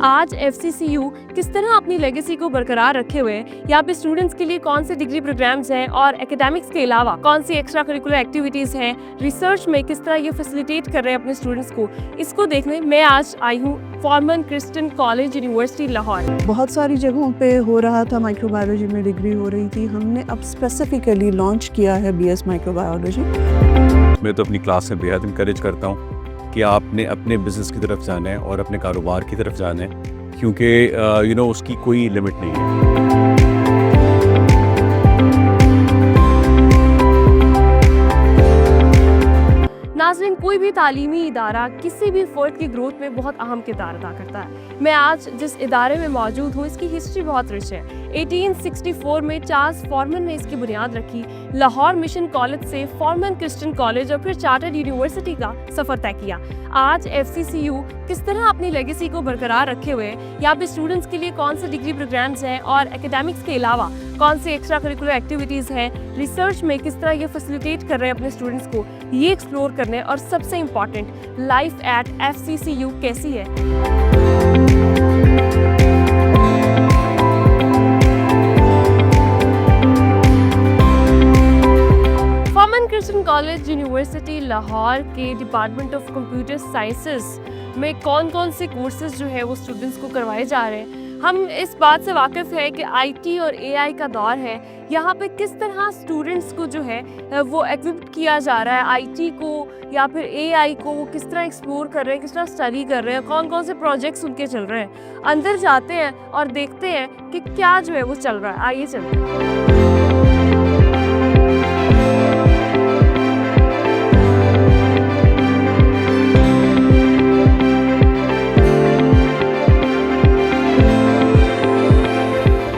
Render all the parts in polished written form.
आज एफसीसीयू किस तरह अपनी लेगेसी को बरकरार रखे हुए यहाँ पे स्टूडेंट्स के लिए कौन से डिग्री प्रोग्राम्स हैं और एकेडमिक्स के अलावा कौन सी एक्स्ट्रा करिकुलर एक्टिविटीज हैं, रिसर्च में किस तरह ये फैसिलिटेट कर रहे हैं अपने स्टूडेंट्स को, इसको देखने मैं आज आई हूँ Forman Christian College University Lahore. बहुत सारी जगहों पे हो रहा था, माइक्रोबायोलॉजी में डिग्री हो रही थी, हमने अब स्पेसिफिकली लॉन्च किया है बीएस माइक्रोबायोलॉजी। मैं तो अपनी क्लास में बेहद इंकरेज करता हूँ कि आपने अपने बिजनेस की तरफ जाना है और अपने कारोबार की तरफ जाना है, क्योंकि उसकी कोई लिमिट नहीं है। नाज़रीन, कोई भी तालीमी इदारा किसी भी फ़र्द की ग्रोथ में बहुत अहम किरदार अदा करता है। मैं आज जिस इदारे में मौजूद हूँ इसकी हिस्ट्री बहुत रिच है। 1864 में चार्ल्स फॉरमन ने इसकी बुनियाद रखी। लाहौर मिशन कॉलेज से फॉरमन क्रिश्चियन कॉलेज और फिर चार्टर्ड यूनिवर्सिटी का सफ़र तय किया। आज एफसीसीयू किस तरह अपनी लेगेसी को बरकरार रखे हुए यहाँ पे स्टूडेंट्स के लिए कौन से डिग्री प्रोग्राम्स हैं और एकेडमिक्स के अलावा कौन सी एक्स्ट्रा करिकुलर एक्टिविटीज़ हैं, रिसर्च में किस तरह ये फैसिलिटेट कर रहे हैं अपने स्टूडेंट्स को, ये एक्सप्लोर करने और सबसे इम्पॉर्टेंट लाइफ एट एफसीसीयू कैसी है। Forman Christian College University Lahore के डिपार्टमेंट ऑफ कंप्यूटर साइंसेस में कौन कौन से कोर्सेज जो है वो स्टूडेंट्स को करवाए जा रहे हैं। हम इस बात से वाकिफ़ है कि आईटी और एआई का दौर है। यहाँ पे किस तरह स्टूडेंट्स को जो है वो इक्विप किया जा रहा है, आईटी को या फिर एआई को वो किस तरह एक्सप्लोर कर रहे हैं, किस तरह स्टडी कर रहे हैं, कौन कौन से प्रोजेक्ट्स उनके चल रहे हैं। अंदर जाते हैं और देखते हैं कि क्या जो है वो चल रहा है। आइए चलते हैं।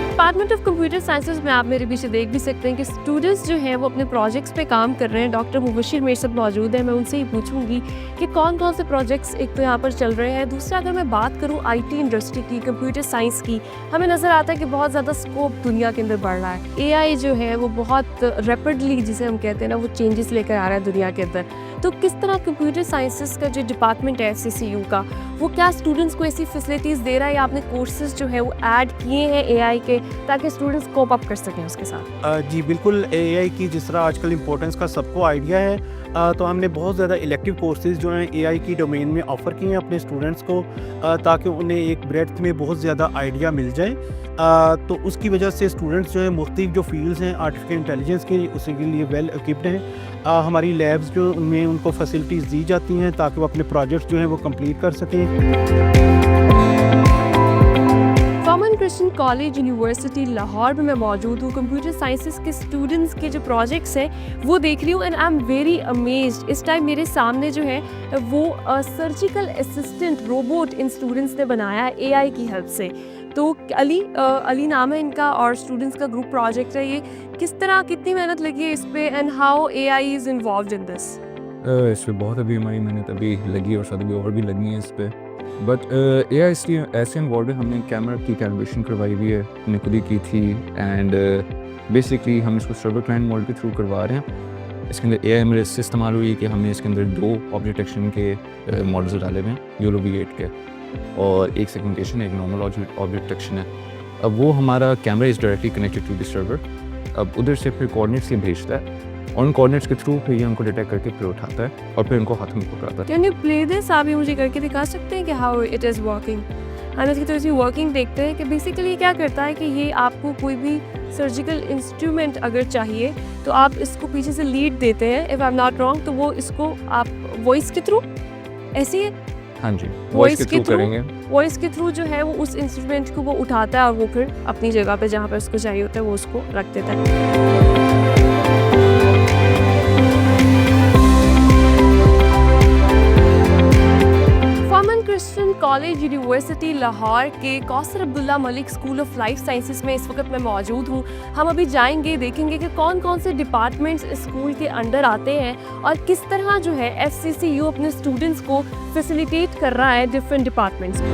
डिपार्टमेंट ऑफ कंप्यूटर साइंसेज में आप मेरे पीछे देख भी सकते हैं कि स्टूडेंट्स जो हैं वो अपने प्रोजेक्ट्स पे काम कर रहे हैं। डॉक्टर मुबशिर मेरे साथ मौजूद है, मैं उनसे ही पूछूंगी कि कौन कौन से प्रोजेक्ट्स एक तो यहाँ पर चल रहे हैं। दूसरा, अगर मैं बात करूँ आईटी इंडस्ट्री की, कंप्यूटर साइंस की, हमें नज़र आता है कि बहुत ज़्यादा स्कोप दुनिया के अंदर बढ़ रहा है। एआई जो है वो बहुत रैपिडली, जिसे हम कहते हैं ना, वो चेंजेस लेकर आ रहा है दुनिया के अंदर। तो किस तरह कंप्यूटर साइंसेस का जो डिपार्टमेंट है एफसीसीयू का, वो क्या स्टूडेंट्स को ऐसी फैसिलिटीज़ दे रहा है या आपने कोर्सेज जो है वो ऐड किए हैं एआई के ताकि स्टूडेंट्स कोप अप कर सकें उसके साथ? जी बिल्कुल, एआई की जिस तरह आजकल इम्पोर्टेंस का सबको आइडिया है, तो हमने बहुत ज़्यादा इलेक्टिव कोर्सेज जो हैं एआई की डोमेन में ऑफ़र किए हैं अपने स्टूडेंट्स को, ताकि उन्हें एक ब्रेड्थ में बहुत ज़्यादा आइडिया मिल जाए। तो उसकी वजह से स्टूडेंट्स जो है मुख्तलिफ जो फील्ड्स हैं आर्टिफिशियल इंटेलिजेंस के, उसी के लिए वेल इक्विप्ड हैं। हमारी लैब्स जो उनमें उनको फैसिलिटीज़ दी जाती हैं ताकि वो अपने प्रोजेक्ट्स जो हैं वो कंप्लीट कर सकें। Forman Christian College University Lahore में मैं मौजूद हूँ। कंप्यूटर साइंसेस के स्टूडेंट्स के जो प्रोजेक्ट्स हैं वो देख रही हूँ and I am very amazed. इस टाइम मेरे सामने जो है वो surgical assistant robot in students ने बनाया है एआई की हेल्प से। तो अली नाम है इनका और स्टूडेंट्स का ग्रुप प्रोजेक्ट है ये। किस तरह, कितनी मेहनत लगी है इस पे and how AI is involved in this? इस पर बहुत अभी हमारी मेहनत अभी लगी और शायद अभी और भी लगी है इस पर। बट एआई इसलिए ऐसे इन्वॉल्व है, हमने कैमरा की कैलिब्रेशन करवाई हुई है, हमने खुद ही की थी। एंड बेसिकली हम इसको सर्वर क्लाइंट मॉडल के थ्रू करवा रहे हैं। इसके अंदर एआई मेरे इससे इस्तेमाल हुई है कि हमने इसके अंदर 2 ऑब्जेक्ट डिटेक्शन के मॉडल्स डाले हुए हैं, YOLO V8 के, और एक सेगमेंटेशन, एक नॉर्मल ऑब्जेक्ट डिटेक्शन है। अब वो हमारा camera is directly connected to the server. अब उधर से फिर कोऑर्डिनेट्स ये भेजता है और उन कोऑर्डिनेट्स के थ्रू फिर ये उनको डिटेक्ट करके फिर उठाता है और फिर उनको हाथ में पकड़ाता है। Can you play this? आप ये मुझे करके दिखा सकते हैं कि हाउ इट इज़ वर्किंग? हम इसकी थोड़ी सी वर्किंग देखते हैं कि बेसिकली क्या करता है कि ये आपको कोई भी सर्जिकल इंस्ट्रूमेंट अगर चाहिए तो आप इसको पीछे से लीड देते हैं, if I am not wrong, तो वो इसको आप वॉइस के थ्रू, ऐसी है? हाँ जी, वॉइस के थ्रू करेंगे। वॉइस के थ्रू जो है वो उस इंस्ट्रूमेंट को वो उठाता है और वो फिर अपनी जगह पे जहाँ पे उसको चाहिए होता है वो उसको रख देता है। Forman Christian College University Lahore के Kausar Abdullah Malik school of life sciences में इस वक्त मैं मौजूद हूँ। हम अभी जाएंगे, देखेंगे कि कौन कौन से डिपार्टमेंट्स इस स्कूल के अंडर आते हैं और किस तरह जो है एफसीसीयू अपने स्टूडेंट्स को फैसिलिटेट कर रहा है डिफरेंट डिपार्टमेंट्स में।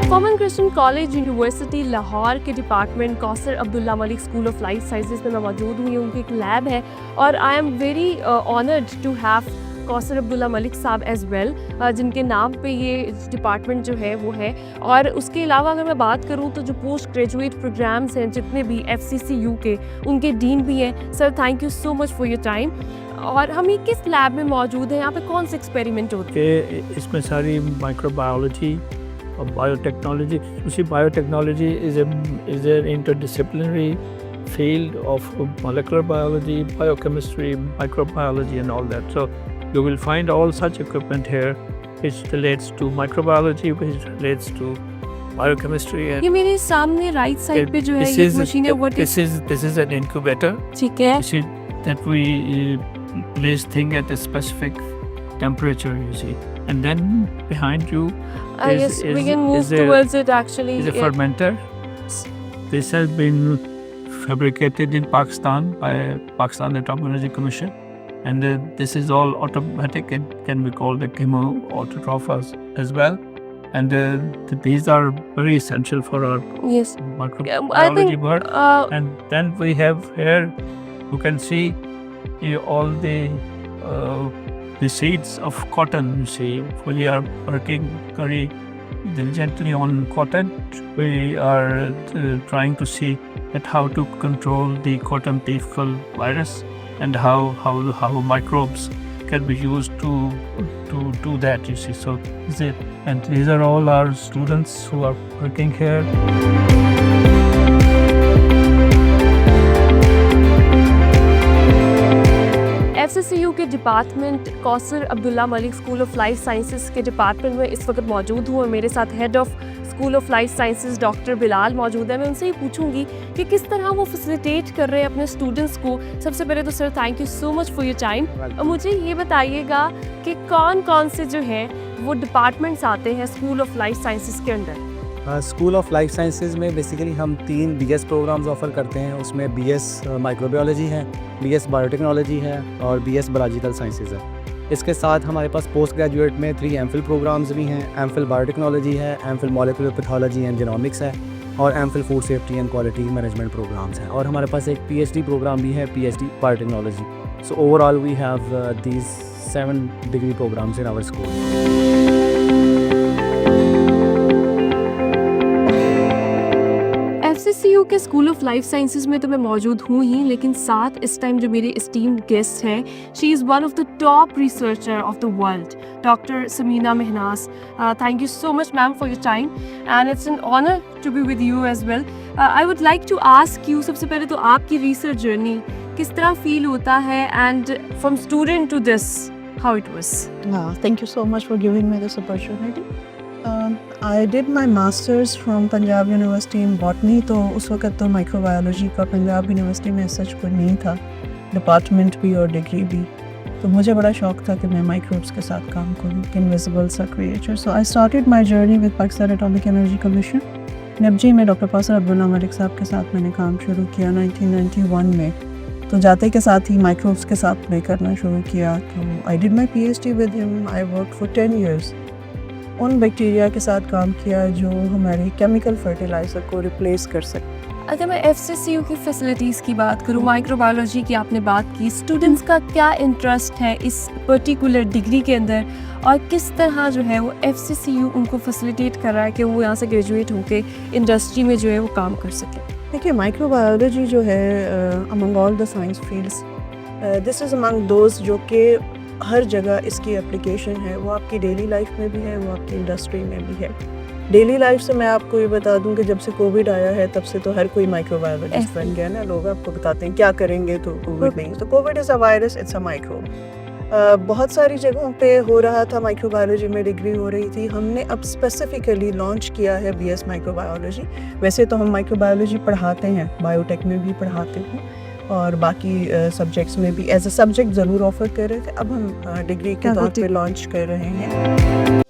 Forman Christian College University Lahore के department Kausar Abdullah Malik school of life sciences में मैं मौजूद हूँ। ये उनकी एक लैब है और I am very honoured to have Kausar Abdullah Malik sahab as well, जिनके नाम पे ये डिपार्टमेंट जो है वो है। और उसके अलावा अगर मैं बात करूँ तो जो पोस्ट ग्रेजुएट प्रोग्राम्स हैं जितने भी FCCU के, उनके डीन भी हैं। Sir thank you so much for your time. और हम ये किस लैब में मौजूद हैं, यहाँ पे कौन से एक्सपेरिमेंट होते हैं? कि इसमें सारी माइक्रोबायोलॉजी और बायोटेक्नोलॉजी, उसी biotechnology is an interdisciplinary field of molecular biology, biochemistry, microbiology and all that. So you will find all such equipment here which relates to microbiology, which relates to biochemistry. ये मेरे सामने right side पे जो है ये machine है, what this is an incubator. ठीक है। You see that we place thing at a specific temperature, you see, and then behind you Yes, we can move towards it actually. is a fermenter. This has been fabricated in Pakistan by Pakistan Atomic Energy Commission, and this is all automatic. It can be called a chemoautotrophs as well, and these are very essential for our Yes. microbiology work. And then we have here, you can see all the seeds of cotton. You see, we are working very diligently on cotton. We are trying to see at how to control the cotton thief virus and how microbes can be used to do that, you see. So and these are all our students who are working here. FCCU के department Kausar Abdullah Malik school of life sciences के department में इस वक्त मौजूद हूँ और मेरे साथ head of school of life sciences doctor Bilal मौजूद है। मैं उनसे ही पूछूंगी कि किस तरह वो फैसिलिटेट कर रहे हैं अपने स्टूडेंट्स को। सबसे पहले तो sir thank you so much for your time. और मुझे ये बताइएगा कि कौन कौन से जो हैं वो डिपार्टमेंट्स आते हैं स्कूल ऑफ लाइफ साइंसेस के अंदर? स्कूल ऑफ लाइफ साइंसेज में बेसिकली हम 3 BS प्रोग्राम्स ऑफ़र करते हैं। उसमें BS माइक्रोबायोलॉजी है, BS बायोटेक्नोलॉजी है और BS बायोलॉजिकल साइंसेज है। इसके साथ हमारे पास पोस्ट ग्रेजुएट में 3 MPhil प्रोग्राम्स भी हैं। MPhil बायोटेक्नोलॉजी है, MPhil molecular pathology and genomics है और MPhil food safety and quality management programmes हैं। और हमारे पास एक PhD प्रोग्राम भी है, PhD biotechnology. So overall we have these 7 degree programmes in our school. FCCU के स्कूल ऑफ लाइफ साइंसेज में तो मैं मौजूद हूँ ही, लेकिन साथ इस टाइम जो मेरी एस्टीम्ड गेस्ट हैं, she is one of the top researcher of the world, doctor Samina Mahnaz. Thank you so much ma'am for your time and it's an honour to be with you as well. I would like to ask you, सबसे पहले तो आपकी research journey किस तरह feel होता है and from student to this how it was? Thank you so much for giving me this opportunity. I did my masters from Punjab University in botany, तो उस वक्त तो माइक्रोबायोलॉजी का पंजाब यूनिवर्सिटी में सच कोई नहीं था, डिपार्टमेंट भी और डिग्री भी। तो मुझे बड़ा शौक था कि मैं माइक्रोब्स के साथ काम करूँ, इनविजिबल सा creature. So I started my journey with Pakistan atomic energy commission. NEPG में डॉक्टर कौसर अब्दुल्ला मलिक साहब के साथ मैंने काम शुरू किया 1991 में। तो जाते के साथ ही माइक्रोब्स के साथ प्ले करना शुरू किया। तो I did my PhD with him. I work for 10 years उन बैक्टीरिया के साथ काम किया जो हमारे केमिकल फर्टिलाइज़र को रिप्लेस कर सकते। अगर मैं FCCU की फैसिलिटीज़ की बात करूँ, माइक्रोबायोलॉजी की आपने बात की, स्टूडेंट्स का क्या इंटरेस्ट है इस पर्टिकुलर डिग्री के अंदर और किस तरह जो है वो FCCU उनको फैसिलिटेट कर रहा है कि वो यहाँ से ग्रेजुएट होकर इंडस्ट्री में जो है वो काम कर सकें? देखिए, माइक्रोबायोलॉजी जो है among all the science fields, this is among those जो कि हर जगह इसकी एप्लीकेशन है। वो आपकी डेली लाइफ में भी है, वो आपकी इंडस्ट्री में भी है। डेली लाइफ से मैं आपको ये बता दूं कि जब से कोविड आया है तब से तो हर कोई माइक्रोबायोलॉजिस्ट बन गया ना। लोग आपको बताते हैं क्या करेंगे तो कोविड नहीं, तो Covid is a virus, it's a microbe. बहुत सारी जगहों पे हो रहा था, माइक्रोबायोलॉजी में डिग्री हो रही थी। हमने अब स्पेसिफिकली लॉन्च किया है BS माइक्रोबायोलॉजी। वैसे तो हम माइक्रोबायोलॉजी पढ़ाते हैं, बायोटेक में भी पढ़ाते हैं और बाकी सब्जेक्ट्स में भी एज अ सब्जेक्ट ज़रूर ऑफ़र कर रहे थे। अब हम डिग्री के तौर पे लॉन्च कर रहे हैं।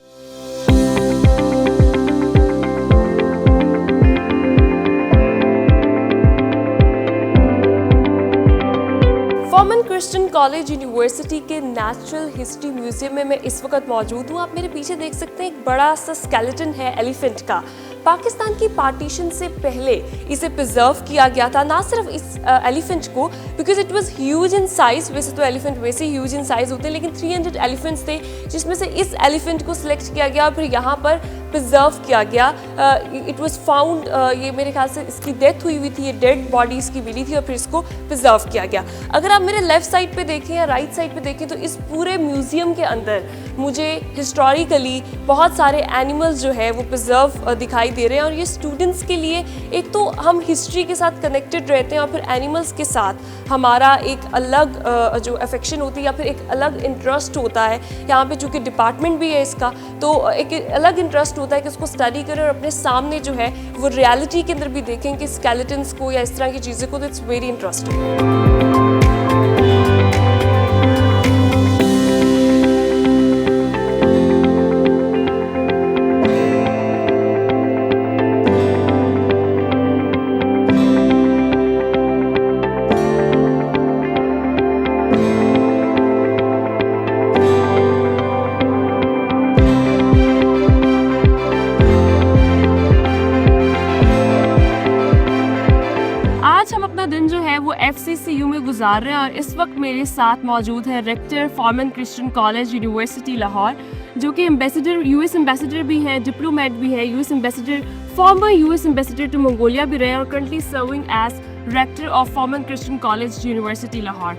फॉर्मन क्रिश्चियन कॉलेज यूनिवर्सिटी के नेचुरल हिस्ट्री म्यूजियम में मैं इस वक्त मौजूद हूँ। आप मेरे पीछे देख सकते हैं एक बड़ा सा स्केलेटन है एलिफेंट का। पाकिस्तान की पार्टीशन से पहले इसे प्रिजर्व किया गया था, ना सिर्फ इस एलिफेंट को, because it was huge in size. वैसे तो एलिफेंट वैसे ह्यूज इन साइज होते हैं, लेकिन 300 एलिफेंट्स थे जिसमें से इस एलिफेंट को सिलेक्ट किया गया और फिर यहाँ पर प्रिजर्व किया गया। इट वाज फाउंड, ये मेरे ख्याल से इसकी डेथ हुई थी, ये डेड बॉडी इसकी मिली थी और फिर इसको प्रिजर्व किया गया। अगर आप मेरे लेफ्ट साइड पे देखें या राइट साइड पे देखें तो इस पूरे म्यूजियम के अंदर मुझे हिस्टोरिकली बहुत सारे एनिमल्स जो है वो प्रिजर्व दिखाई दे रहे हैं। और ये स्टूडेंट्स के लिए एक तो हम हिस्ट्री के साथ कनेक्टेड रहते हैं और फिर एनिमल्स के साथ हमारा एक अलग जो अफेक्शन होती है या फिर एक अलग इंटरेस्ट होता है। यहाँ पे चूँकि डिपार्टमेंट भी है इसका, तो एक अलग इंटरेस्ट होता है कि उसको स्टडी करें और अपने सामने जो है वो रियलिटी के अंदर भी देखें कि स्केलेटन्स को या इस तरह की चीज़ें को। तो इट्स वेरी इंटरेस्टिंग। दिन जो है वो FCCU में गुजार रहे हैं और इस वक्त मेरे साथ मौजूद है rector Forman Christian College University Lahore, जो कि एम्बेसडर, US एम्बेसडर भी हैं, डिप्लोमेट भी है, US ambassador, former US ambassador to Mongolia भी रहे हैं और currently serving as rector of Forman Christian College University Lahore.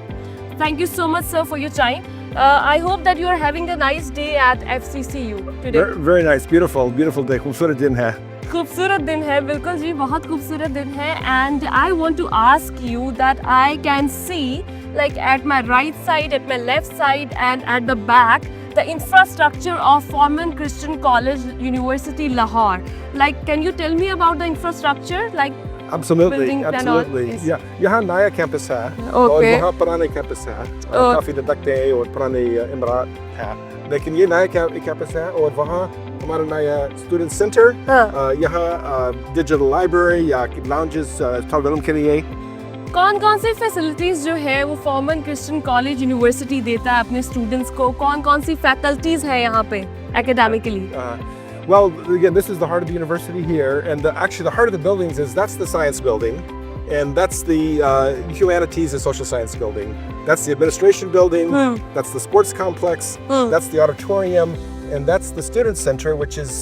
Thank you so much, sir, for your time. I hope that you are having a nice day at FCCU today. Very nice, beautiful day. खूबसूरत दिन है. खूबसूरत दिन है, बिल्कुल जी, बहुत खूबसूरत दिन है। And I want to ask you that I can see like at my right side, at my left side and at the back the infrastructure of Forman Christian College University Lahore. Like, can you tell me about the infrastructure? Like, Absolutely, building plan और- absolutely. yes. Yeah, यहाँ नया campus है और Okay. वहाँ पुराने campus है. काफी दक्ते और पुराने इमारत है. लेकिन ये नया कैंपस है और वहाँ हमारा नया स्टूडेंट सेंटर, हाँ। यहाँ डिजिटल लाइब्रेरी या लाउंजेस स्टूडेंट के लिए. कौन कौन सी फैसिलिटीज़ जो है वो फॉर्मन क्रिश्चियन कॉलेज यूनिवर्सिटी देता है अपने स्टूडेंट्स को? कौन कौन सी फैकल्टीज़ है यहाँ पे academically? Well, again, this is the heart of the university here, and actually the heart of the buildings that's the science building, and that's the humanities and social science building. That's the administration building. That's the sports complex. That's the auditorium, and that's the student center, which is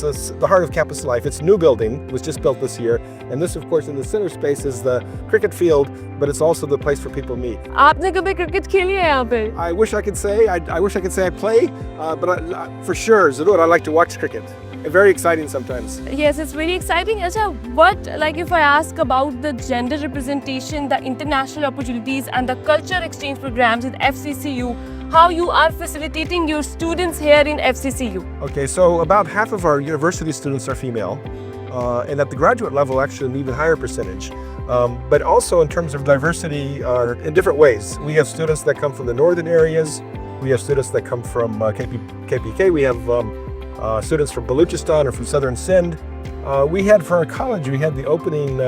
the heart of campus life. It's a new building, was just built this year, and this, of course, in the center space is the cricket field, but it's also the place where people meet. आपने कभी cricket खेली है यहाँ पे? I wish I could say I play, but for sure, Zarur, I like to watch cricket. Very exciting sometimes. Yes, it's very exciting. Acha, what, like if I ask about the gender representation, the international opportunities and the culture exchange programs in FCCU, how you are facilitating your students here in FCCU? Okay, so about half of our university students are female, and at the graduate level, actually an even higher percentage. But also in terms of diversity, in different ways. We have students that come from the northern areas. We have students that come from KPK. We have students from Balochistan or from southern Sindh. We had for our college, we had the opening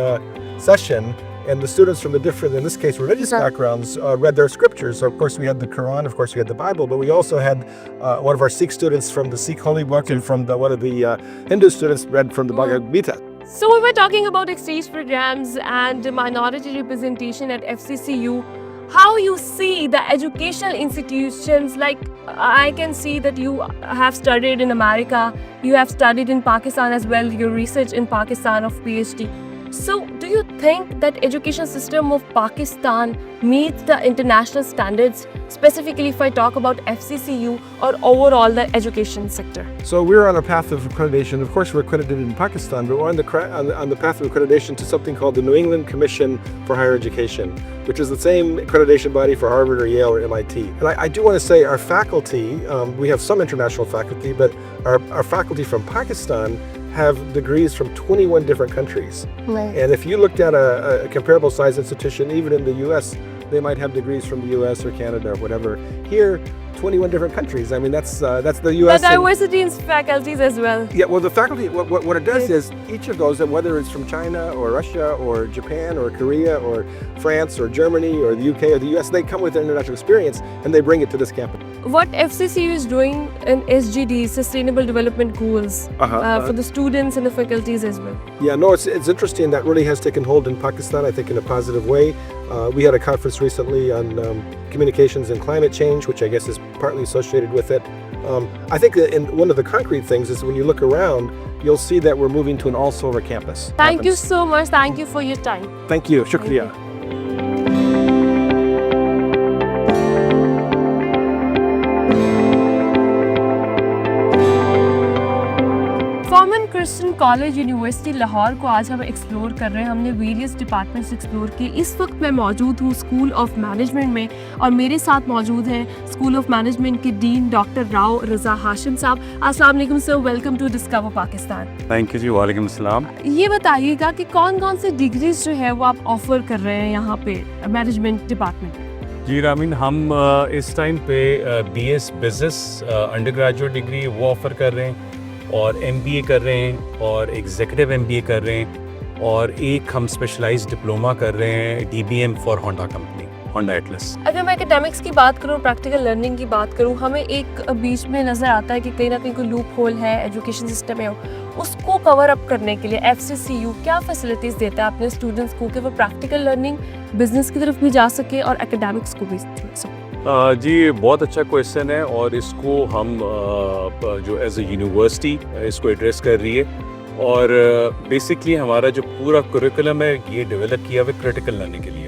session, and the students from the different, in this case, religious backgrounds read their scriptures. So of course we had the Quran, of course we had the Bible, but we also had one of our Sikh students from the Sikh holy book, and from one of the Hindu students read from the Bhagavad Gita. So we were talking about exchange programs and minority representation at FCCU. How you see the educational institutions, like I can see that you have studied in America, you have studied in Pakistan as well, your research in Pakistan of PhD. So do you think that education system of Pakistan meets the international standards, specifically if I talk about FCCU or overall the education sector? So we're on a path of accreditation. Of course, we're accredited in Pakistan, but we're on the path of accreditation to something called the New England Commission for Higher Education, which is the same accreditation body for Harvard or Yale or MIT. And I do want to say our faculty, we have some international faculty, but our faculty from Pakistan have degrees from 21 different countries. Right. And if you looked at a comparable size institution, even in the US, they might have degrees from the US or Canada or whatever. Here, 21 different countries. I mean, that's the The U.S. and- diversity in faculties as well. Yeah, well, the faculty, what it does is each of those, whether it's from China or Russia or Japan or Korea or France or Germany or the UK or the US, they come with their international experience and they bring it to this campus. What FCCU is doing in SGD, Sustainable Development Goals, for the students and the faculties as well. Yeah, no, it's interesting. That really has taken hold in Pakistan, I think, in a positive way. We had a conference recently on communications and climate change, which I guess is partly associated with it. I think that in one of the concrete things is when you look around, you'll see that we're moving to an all-solar campus. Thank you so much. Thank you for your time. Thank you. Shukriya. Forman Christian College University Lahore को आज हम explore कर रहे हैं। हमने various departments explore किए। इस वक्त मैं मौजूद हूँ स्कूल ऑफ मैनेजमेंट में और मेरे साथ मौजूद हैं स्कूल ऑफ मैनेजमेंट के डीन डॉक्टर राव रज़ा हाशिम साहब। अस्सलाम वालेकुम sir, welcome to discover Pakistan. Thank you ji, वालेकुम अस्सलाम। ये बताइएगा कि कौन कौन से डिग्रीज जो है वो आप ऑफर कर रहे हैं यहाँ पे मैनेजमेंट डिपार्टमेंट? जी रामीन, हम इस टाइम पे BS business under graduate degree वो ऑफ़र कर रहे हैं और MBA कर रहे हैं और एग्जीक्यूटिव MBA कर रहे हैं और एक हम स्पेशलाइज्ड डिप्लोमा कर रहे हैं DBM for Honda company, Honda Atlas. अगर मैं एकेडमिक्स की बात करूँ, प्रैक्टिकल लर्निंग की बात करूँ, हमें एक बीच में नज़र आता है कि कहीं ना कहीं कोई लूप होल है एजुकेशन सिस्टम में, उसको कवर अप करने के लिए FCCU क्या फैसिलिटीज़ देता है अपने स्टूडेंट्स को कि वो प्रैक्टिकल लर्निंग बिजनेस की तरफ भी जा सके और एकेडमिक्स को भी सके? जी, बहुत अच्छा क्वेश्चन है और इसको हम जो एज ए यूनिवर्सिटी इसको एड्रेस कर रही है और बेसिकली हमारा जो पूरा करिकुलम है ये डेवलप किया हुआ है क्रिटिकल लर्निंग के लिए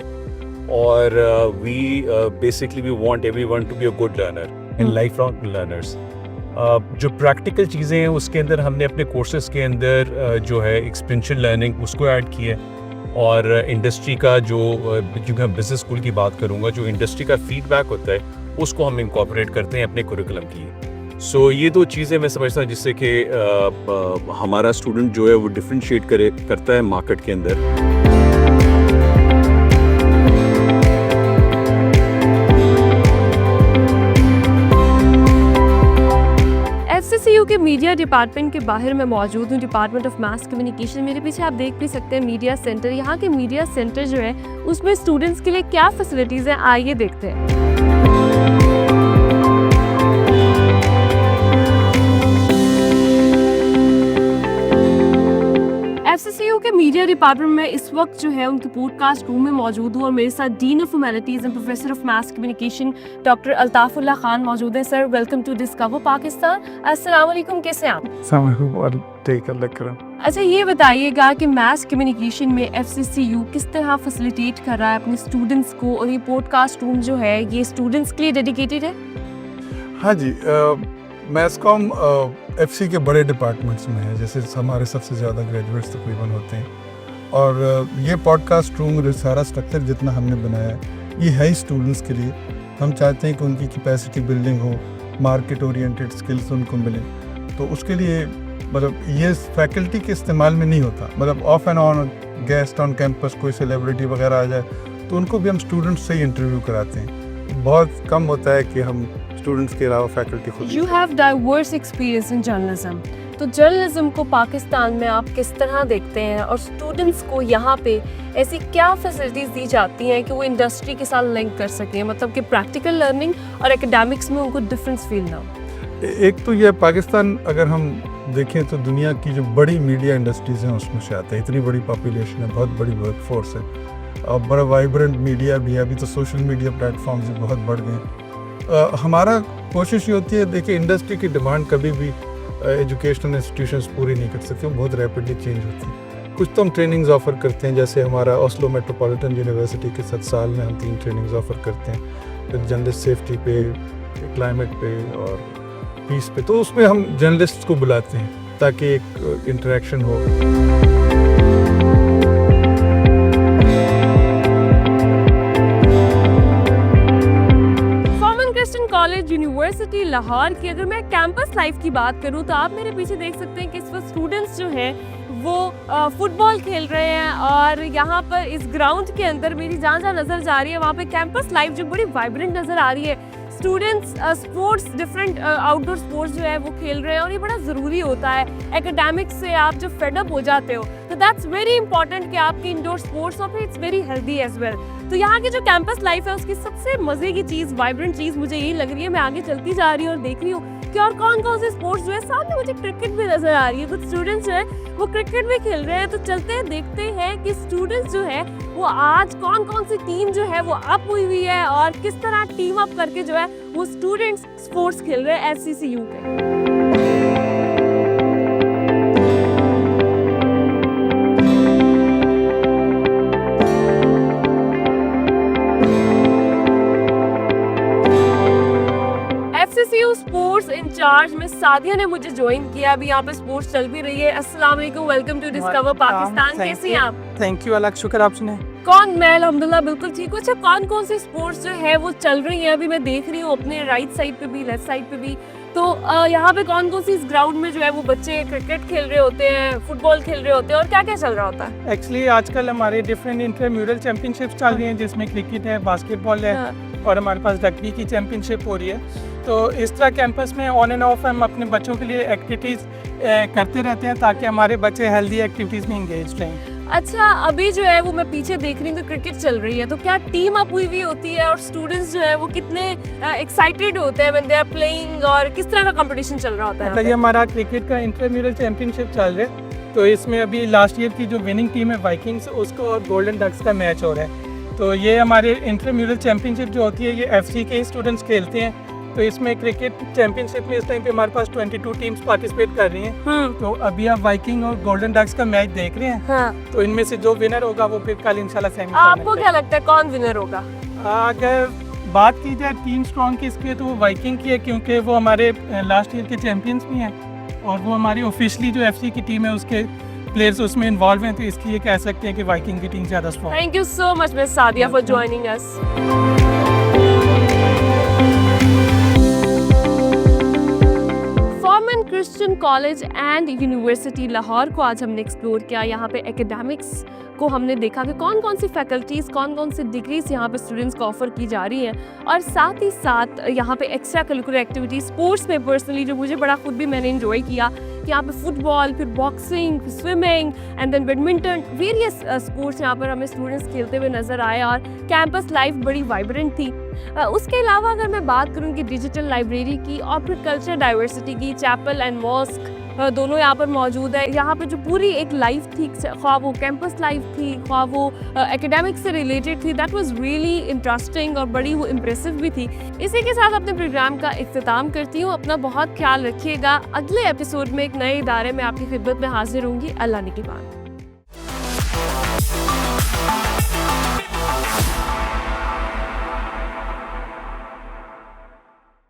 और we basically we want everyone to be a good learner in life long learners. जो प्रैक्टिकल चीज़ें हैं उसके अंदर हमने अपने कोर्सेज के अंदर जो है एक्सपीरियंशियल लर्निंग उसको ऐड किया है और इंडस्ट्री का जो, क्योंकि मैं बिजनेस स्कूल की बात करूंगा, जो इंडस्ट्री का फीडबैक होता है उसको हम इंकॉर्पोरेट करते हैं अपने करिकुलम की। सो ये दो चीज़ें मैं समझता हूँ जिससे कि हमारा स्टूडेंट जो है वो डिफरेंशिएट करता है मार्केट के अंदर। FCCU के मीडिया डिपार्टमेंट के बाहर मैं मौजूद हूँ, डिपार्टमेंट ऑफ मास कम्युनिकेशन। मेरे पीछे आप देख भी सकते हैं मीडिया सेंटर। यहाँ के मीडिया सेंटर जो है उसमें स्टूडेंट्स के लिए क्या फैसिलिटीज़ हैं, आइए देखते हैं। FCCU के मीडिया डिपार्टमेंट में इस वक्त जो है उनके पॉडकास्ट रूम में मौजूद हूँ और मेरे साथ dean of humanities and professor of mass communication doctor Altafullah Khan मौजूद हैं। Sir, welcome to discover Pakistan. अस्सलाम वालेकुम, कैसे हैं आप? अच्छा, ये बताइएगा कि मास कम्युनिकेशन में FCCU किस तरह फैसिलिटेट कर रहा है अपने स्टूडेंट्स को और ये पॉडकास्ट रूम जो है ये स्टूडेंट्स के लिए डेडिकेटेड है? हाँ जी, मैसकॉम FC के बड़े डिपार्टमेंट्स में है, जैसे हमारे सबसे ज़्यादा ग्रेजुएट्स तकरीबन होते हैं और ये पॉडकास्ट रूम सारा स्ट्रक्चर जितना हमने बनाया है ये है ही स्टूडेंट्स के लिए। हम चाहते हैं कि उनकी कैपेसिटी बिल्डिंग हो, मार्केट ओरिएंटेड स्किल्स उनको मिलें, तो उसके लिए मतलब ये फैकल्टी के इस्तेमाल में नहीं होता। मतलब of and on guest on campus कोई सेलिब्रिटी वगैरह आ जाए तो उनको भी हम स्टूडेंट्स से ही इंटरव्यू कराते हैं। बहुत कम होता है कि हम स्टूडेंट्स के अलावा फैकल्टी खुद। You have diverse experience in journalism, तो जर्नलिज्म को पाकिस्तान में आप किस तरह देखते हैं और स्टूडेंट्स को यहाँ पे ऐसी क्या फैसिलिटीज़ दी जाती हैं कि वो इंडस्ट्री के साथ लिंक कर सकें, मतलब कि प्रैक्टिकल लर्निंग और एकेडमिक्स में उनको डिफरेंस फील ना हो? एक तो ये पाकिस्तान अगर हम देखें तो दुनिया की जो बड़ी मीडिया इंडस्ट्रीज़ हैं उसमें से आता है। इतनी बड़ी पॉपुलेशन है, बहुत बड़ी वर्कफोर्स है और बड़ा वाइब्रेंट मीडिया भी है। अभी तो सोशल मीडिया प्लेटफॉर्म्स भी बहुत बढ़ गए। हमारा कोशिश ये होती है, देखिए इंडस्ट्री की डिमांड कभी भी एजुकेशनल इंस्टीट्यूशंस पूरी नहीं कर सकती, वो बहुत रैपिडली चेंज होती है। कुछ तो हम ट्रेनिंग्स ऑफ़र करते हैं, जैसे हमारा ओस्लो मेट्रोपॉलिटन यूनिवर्सिटी के 7 साल में हम 3 ट्रेनिंग्स ऑफ़र करते हैं, जर्नलिस्ट सेफ्टी पे, क्लाइमेट पे और पीस पे। तो उसमें हम जर्नलिस्ट को बुलाते हैं ताकि एक इंटरेक्शन हो। कॉलेज यूनिवर्सिटी लाहौर की अगर मैं कैंपस लाइफ की बात करूं तो आप मेरे पीछे देख सकते हैं कि इस वक्त स्टूडेंट्स जो हैं वो फुटबॉल खेल रहे हैं और यहाँ पर इस ग्राउंड के अंदर मेरी जहाँ नज़र जा रही है वहाँ पे कैंपस लाइफ जो बड़ी वाइब्रेंट नज़र आ रही है। Students sports different outdoor sports जो है वो खेल रहे हैं और ये बड़ा ज़रूरी होता है। एकेडमिक्स से आप जब फेडअप हो जाते हो तो दैट्स वेरी इंपॉर्टेंट कि आपकी इंडोर स्पोर्ट्स और it's very healthy as well. तो यहाँ की जो कैंपस लाइफ है उसकी सबसे मज़े की चीज़, वाइब्रेंट चीज़ मुझे यही लग रही है। मैं आगे चलती जा रही हूँ और देख रही हूँ कि और कौन कौन से स्पोर्ट्स जो है, सामने मुझे क्रिकेट भी नज़र आ रही है, कुछ स्टूडेंट्स जो है वो क्रिकेट भी खेल रहे हैं। तो चलते हैं देखते हैं कि स्टूडेंट्स जो है वो आज कौन कौन सी टीम जो है वो अप हुई है और किस तरह टीम अप करके जो है वो स्टूडेंट्स स्पोर्ट्स खेल रहे हैं SCCU के। SCCU स्पोर्ट्स इंचार्ज में सादिया ने मुझे ज्वाइन किया। अभी यहाँ पे स्पोर्ट्स चल भी रही है। अस्सलाम वालेकुम, वेलकम टू डिस्कवर पाकिस्तान। कैसी हैं आप? थैंक यू, अलग शुक्र, आप सुने। कौन? मैं अल्हम्दुलिल्लाह बिल्कुल ठीक हूँ। अच्छा, कौन कौन सी स्पोर्ट्स जो है वो चल रही है? अभी मैं देख रही हूँ अपने राइट साइड पे भी, लेफ्ट साइड पे भी। तो यहाँ पे कौन कौन सी इस ग्राउंड में जो है वो बच्चे क्रिकेट खेल रहे होते हैं, फुटबॉल खेल रहे होते हैं और क्या क्या चल रहा होता है? एक्चुअली आजकल हमारे डिफरेंट इंटरम्यूरल चैंपियनशिप्स चल रही हैं, जिसमें क्रिकेट है, बास्केटबॉल है और हमारे पास रग्बी की चैंपियनशिप हो रही है। तो इस तरह कैंपस में ऑन एंड ऑफ हम अपने बच्चों के लिए एक्टिविटीज़ करते रहते हैं ताकि हमारे बच्चे हेल्दी एक्टिविटीज़ में इंगेज रहें। अच्छा, अभी जो है वो मैं पीछे देख रही हूँ कि क्रिकेट चल रही है, तो क्या टीम अप हुई होती है और स्टूडेंट्स जो है वो कितने एक्साइटेड होते हैं व्हेन दे आर प्लेइंग, और किस तरह का कंपटीशन चल रहा होता है? मतलब ये हमारा क्रिकेट का इंटरम्यूरल चैंपियनशिप चल रहा है। तो इसमें अभी लास्ट ईयर की जो विनिंग टीम है वाइकिंग्स, उसको और गोल्डन डक्स का मैच हो रहा है। तो ये हमारे इंटरम्यूरल चैंपियनशिप जो होती है ये FC के स्टूडेंट्स खेलते हैं। तो इसमें क्रिकेट चैंपियनशिप में इस टाइम पे हमारे पास 22 टीम्स पार्टिसिपेट कर रही हैं। तो अभी आप वाइकिंग और गोल्डन डक्स का मैच देख रहे हैं। तो इनमें से जो विनर होगा वो फिर कल इंशाल्लाह सेमीफाइनल। आपको क्या लगता है कौन विनर होगा? अगर बात की जाए टीम स्ट्रॉन्ग किसकी है तो वो वाइकिंग की है, क्योंकि वो हमारे लास्ट ईयर के चैंपियंस भी हैं और वो हमारी ऑफिशियली जो FC की टीम है उसके प्लेयर्स उसमें इन्वॉल्व हैं। तो इसलिए कह सकते हैं कि वाइकिंग की टीम ज़्यादा strong. Thank you so much miss Sadia for joining us. Christian college and university Lahore को आज हमने एक्सप्लोर किया। यहाँ पे एकेडमिक्स को हमने देखा कि कौन कौन सी फैकल्टीज़, कौन कौन सी डिग्रीज यहाँ पे स्टूडेंट्स को ऑफर की जा रही हैं, और साथ ही साथ यहाँ पे एक्स्ट्रा करिकुलर एक्टिविटीज स्पोर्ट्स में पर्सनली जो मुझे बड़ा खुद भी मैंने इन्जॉय किया कि यहाँ पे फुटबॉल, फिर boxing, swimming and then badminton, various sports यहाँ पर हमें स्टूडेंट्स खेलते हुए नज़र आए और कैंपस लाइफ बड़ी वाइब्रेंट थी। उसके अलावा अगर मैं बात करूँ कि डिजिटल लाइब्रेरी की और फिर कल्चर डाइवर्सिटी की, चैपल एंड मॉस्क दोनों यहाँ पर मौजूद है। यहाँ पे जो पूरी एक लाइफ थी, ख्वाह वो कैंपस लाइफ थी, ख्वाह वो एकेडमिक्स से रिलेटेड थी, दैट वाज रियली इंटरेस्टिंग और बड़ी वो इम्प्रेसिव भी थी। इसी के साथ अपने प्रोग्राम का इख्तिताम करती हूँ। अपना बहुत ख्याल रखिएगा। अगले एपिसोड में एक नए इदारे में आपकी खिदमत में हाजिर होंगी। अल्लाह निगहबान।